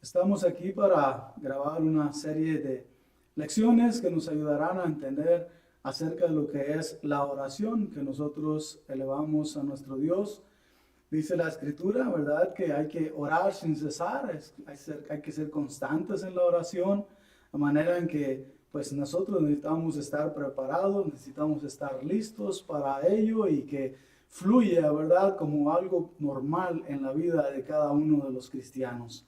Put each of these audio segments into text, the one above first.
Estamos aquí para grabar una serie de lecciones que nos ayudarán a entender acerca de lo que es la oración que nosotros elevamos a nuestro Dios. Dice la Escritura, ¿verdad? Que hay que orar sin cesar, hay que ser constantes en la oración, de manera en que pues nosotros necesitamos estar preparados, necesitamos estar listos para ello y que fluya, ¿verdad? Como algo normal en la vida de cada uno de los cristianos.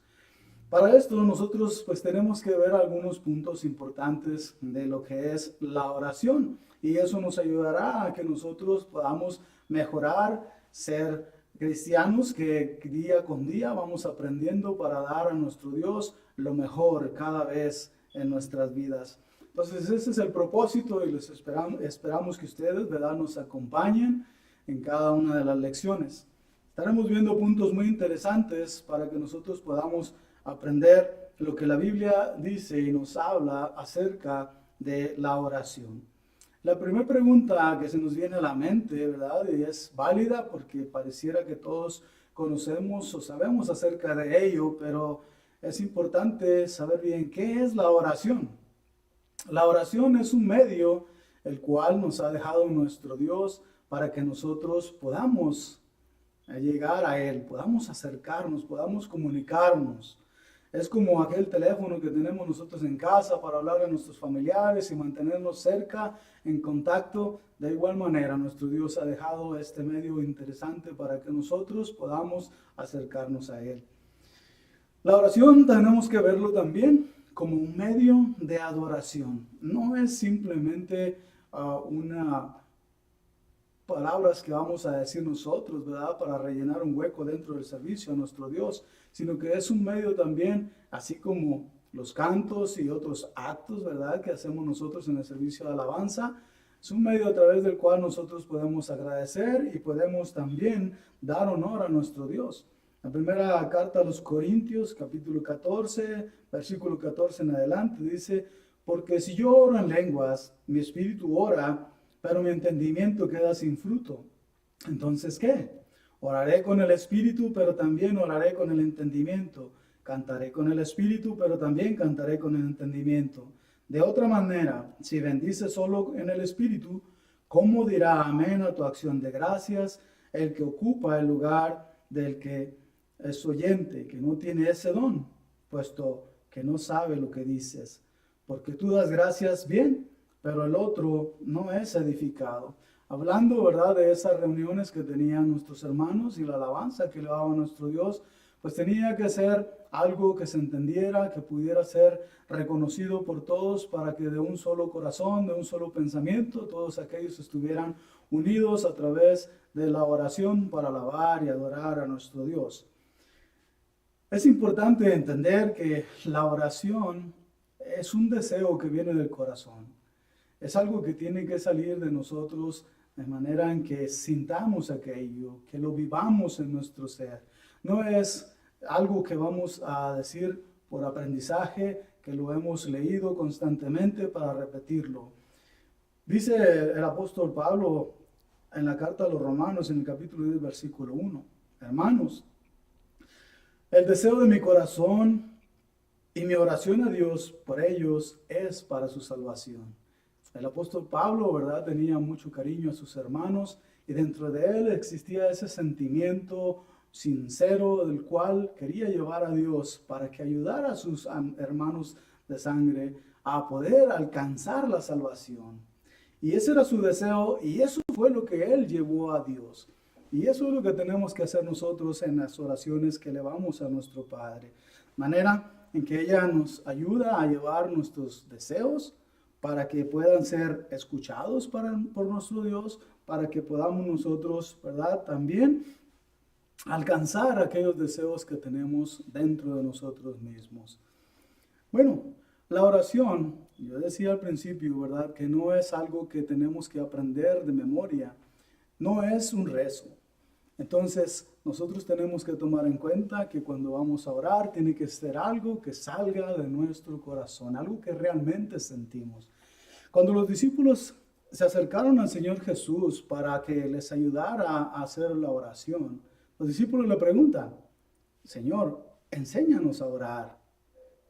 Para esto nosotros pues tenemos que ver algunos puntos importantes de lo que es la oración y eso nos ayudará a que nosotros podamos mejorar, ser cristianos que día con día vamos aprendiendo para dar a nuestro Dios lo mejor cada vez en nuestras vidas. Entonces ese es el propósito y les esperamos que ustedes, ¿verdad?, nos acompañen en cada una de las lecciones. Estaremos viendo puntos muy interesantes para que nosotros podamos aprender lo que la Biblia dice y nos habla acerca de la oración. La primera pregunta que se nos viene a la mente, ¿verdad? Y es válida porque pareciera que todos conocemos o sabemos acerca de ello, pero es importante saber bien qué es la oración. La oración es un medio el cual nos ha dejado nuestro Dios para que nosotros podamos llegar a Él, podamos acercarnos, podamos comunicarnos. Es como aquel teléfono que tenemos nosotros en casa para hablar a nuestros familiares y mantenernos cerca, en contacto. De igual manera, nuestro Dios ha dejado este medio interesante para que nosotros podamos acercarnos a Él. La oración tenemos que verlo también como un medio de adoración. No es simplemente una palabras que vamos a decir nosotros, ¿verdad?, para rellenar un hueco dentro del servicio a nuestro Dios, sino que es un medio también, así como los cantos y otros actos, ¿verdad?, que hacemos nosotros en el servicio de alabanza. Es un medio a través del cual nosotros podemos agradecer y podemos también dar honor a nuestro Dios. La primera carta a los Corintios, capítulo 14, versículo 14 en adelante, dice: porque si yo oro en lenguas, mi espíritu ora, pero mi entendimiento queda sin fruto. Entonces, ¿qué? Oraré con el espíritu, pero también oraré con el entendimiento. Cantaré con el espíritu, pero también cantaré con el entendimiento. De otra manera, si bendices solo en el espíritu, ¿cómo dirá amén a tu acción de gracias el que ocupa el lugar del que es oyente, que no tiene ese don, puesto que no sabe lo que dices? Porque tú das gracias bien, pero el otro no es edificado. Hablando, ¿verdad?, de esas reuniones que tenían nuestros hermanos y la alabanza que le daba a nuestro Dios, pues tenía que ser algo que se entendiera, que pudiera ser reconocido por todos, para que de un solo corazón, de un solo pensamiento, todos aquellos estuvieran unidos a través de la oración para alabar y adorar a nuestro Dios. Es importante entender que la oración es un deseo que viene del corazón. Es algo que tiene que salir de nosotros de manera en que sintamos aquello, que lo vivamos en nuestro ser. No es algo que vamos a decir por aprendizaje, que lo hemos leído constantemente para repetirlo. Dice el apóstol Pablo en la carta a los Romanos, en el capítulo 10, versículo 1. Hermanos, el deseo de mi corazón y mi oración a Dios por ellos es para su salvación. El apóstol Pablo, ¿verdad?, tenía mucho cariño a sus hermanos y dentro de él existía ese sentimiento sincero del cual quería llevar a Dios para que ayudara a sus hermanos de sangre a poder alcanzar la salvación. Y ese era su deseo y eso fue lo que él llevó a Dios. Y eso es lo que tenemos que hacer nosotros en las oraciones que elevamos a nuestro Padre. De manera en que ella nos ayuda a llevar nuestros deseos para que puedan ser escuchados por nuestro Dios, para que podamos nosotros, ¿verdad?, también alcanzar aquellos deseos que tenemos dentro de nosotros mismos. Bueno, la oración, yo decía al principio, ¿verdad?, que no es algo que tenemos que aprender de memoria, no es un rezo. Entonces, nosotros tenemos que tomar en cuenta que cuando vamos a orar, tiene que ser algo que salga de nuestro corazón, algo que realmente sentimos. Cuando los discípulos se acercaron al Señor Jesús para que les ayudara a hacer la oración, los discípulos le preguntan: Señor, enséñanos a orar.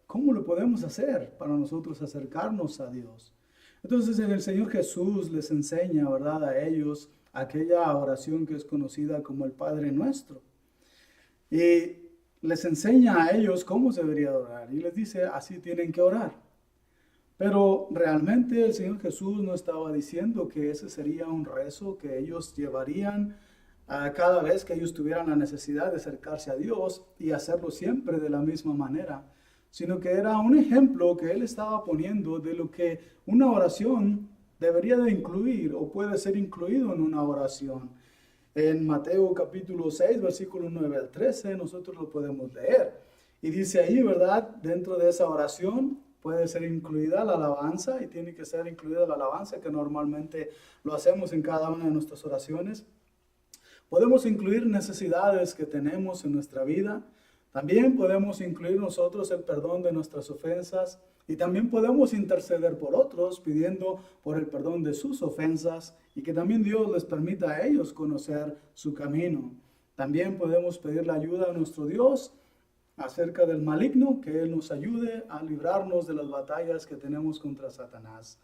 ¿cómo lo podemos hacer para nosotros acercarnos a Dios? Entonces el Señor Jesús les enseña, ¿verdad?, a ellos aquella oración que es conocida como el Padre Nuestro. Y les enseña a ellos cómo se debería orar. Y les dice, así tienen que orar. Pero realmente el Señor Jesús no estaba diciendo que ese sería un rezo que ellos llevarían a cada vez que ellos tuvieran la necesidad de acercarse a Dios y hacerlo siempre de la misma manera, sino que era un ejemplo que Él estaba poniendo de lo que una oración debería de incluir o puede ser incluido en una oración. En Mateo capítulo 6, versículo 9 al 13, nosotros lo podemos leer. Y dice ahí, ¿verdad? Dentro de esa oración puede ser incluida la alabanza y tiene que ser incluida la alabanza que normalmente lo hacemos en cada una de nuestras oraciones. Podemos incluir necesidades que tenemos en nuestra vida. También podemos incluir nosotros el perdón de nuestras ofensas. Y también podemos interceder por otros pidiendo por el perdón de sus ofensas y que también Dios les permita a ellos conocer su camino. También podemos pedir la ayuda a nuestro Dios acerca del maligno, que Él nos ayude a librarnos de las batallas que tenemos contra Satanás.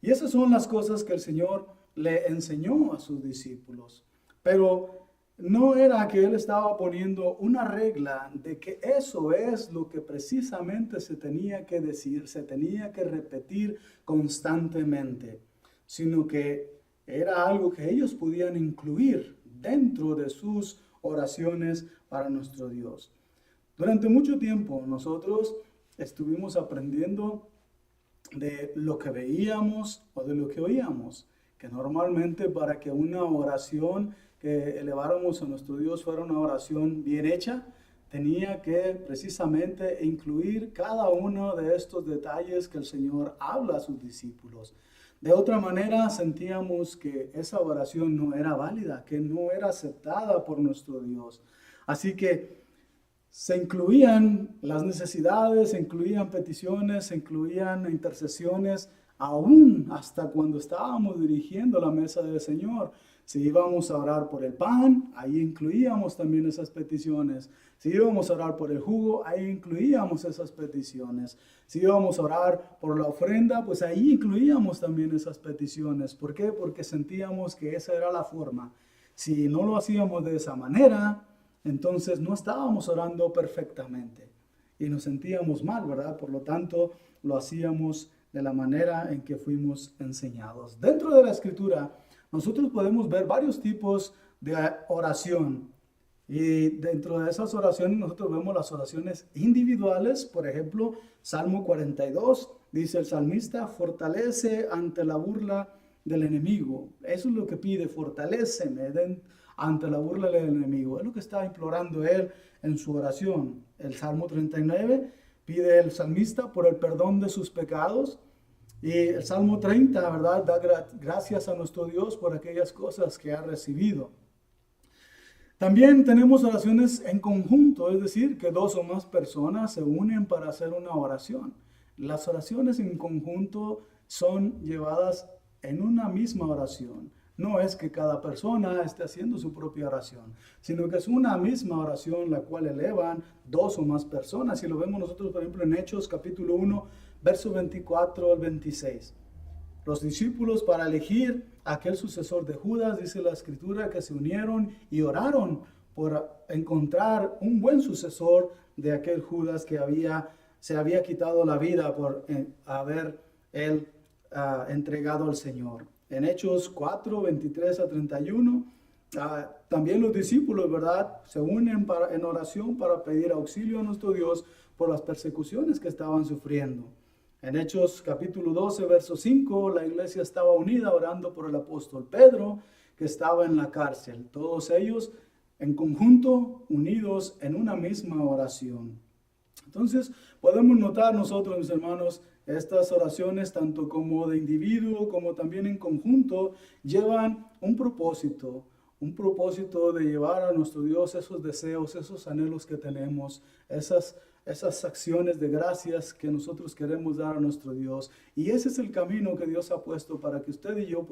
Y esas son las cosas que el Señor le enseñó a sus discípulos. Pero no era que Él estaba poniendo una regla de que eso es lo que precisamente se tenía que decir, se tenía que repetir constantemente, sino que era algo que ellos podían incluir dentro de sus oraciones para nuestro Dios. Durante mucho tiempo nosotros estuvimos aprendiendo de lo que veíamos o de lo que oíamos, que normalmente para que una oración que eleváramos a nuestro Dios fuera una oración bien hecha, tenía que precisamente incluir cada uno de estos detalles que el Señor habla a sus discípulos. De otra manera sentíamos que esa oración no era válida, que no era aceptada por nuestro Dios. Así que se incluían las necesidades, se incluían peticiones, se incluían intercesiones, aún hasta cuando estábamos dirigiendo la mesa del Señor. Si íbamos a orar por el pan, ahí incluíamos también esas peticiones. Si íbamos a orar por el jugo, ahí incluíamos esas peticiones. Si íbamos a orar por la ofrenda, pues ahí incluíamos también esas peticiones. ¿Por qué? Porque sentíamos que esa era la forma. Si no lo hacíamos de esa manera, entonces no estábamos orando perfectamente y nos sentíamos mal, ¿verdad? Por lo tanto, lo hacíamos de la manera en que fuimos enseñados. Dentro de la Escritura, nosotros podemos ver varios tipos de oración. Y dentro de esas oraciones nosotros vemos las oraciones individuales. Por ejemplo, Salmo 42, dice el salmista, fortalece ante la burla del enemigo. Eso es lo que pide, fortaléceme ante la burla del enemigo. Es lo que está implorando él en su oración. El Salmo 39 pide el salmista por el perdón de sus pecados. Y el Salmo 30, ¿verdad?, da gracias a nuestro Dios por aquellas cosas que ha recibido. También tenemos oraciones en conjunto, es decir, que dos o más personas se unen para hacer una oración. Las oraciones en conjunto son llevadas en una misma oración. No es que cada persona esté haciendo su propia oración, sino que es una misma oración la cual elevan dos o más personas. Y lo vemos nosotros, por ejemplo, en Hechos capítulo 1, verso 24 al 26. Los discípulos, para elegir a aquel sucesor de Judas, dice la Escritura, que se unieron y oraron por encontrar un buen sucesor de aquel Judas que se había quitado la vida por haber él entregado al Señor. En Hechos 4, 23 a 31, también los discípulos, ¿verdad?, se unen en oración para pedir auxilio a nuestro Dios por las persecuciones que estaban sufriendo. En Hechos capítulo 12, verso 5, la iglesia estaba unida orando por el apóstol Pedro, que estaba en la cárcel. Todos ellos en conjunto, unidos en una misma oración. Entonces, podemos notar nosotros, mis hermanos, estas oraciones, tanto como de individuo, como también en conjunto, llevan un propósito de llevar a nuestro Dios esos deseos, esos anhelos que tenemos, esas acciones de gracias que nosotros queremos dar a nuestro Dios. Y ese es el camino que Dios ha puesto para que usted y yo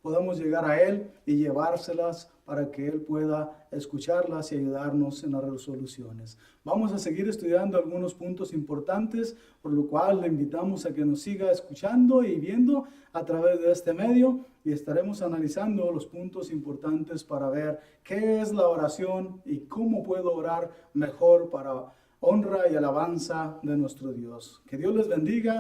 podamos llegar a Él y llevárselas para que Él pueda escucharlas y ayudarnos en las resoluciones. Vamos a seguir estudiando algunos puntos importantes, por lo cual le invitamos a que nos siga escuchando y viendo a través de este medio, y estaremos analizando los puntos importantes para ver qué es la oración y cómo puedo orar mejor para honra y alabanza de nuestro Dios. Que Dios les bendiga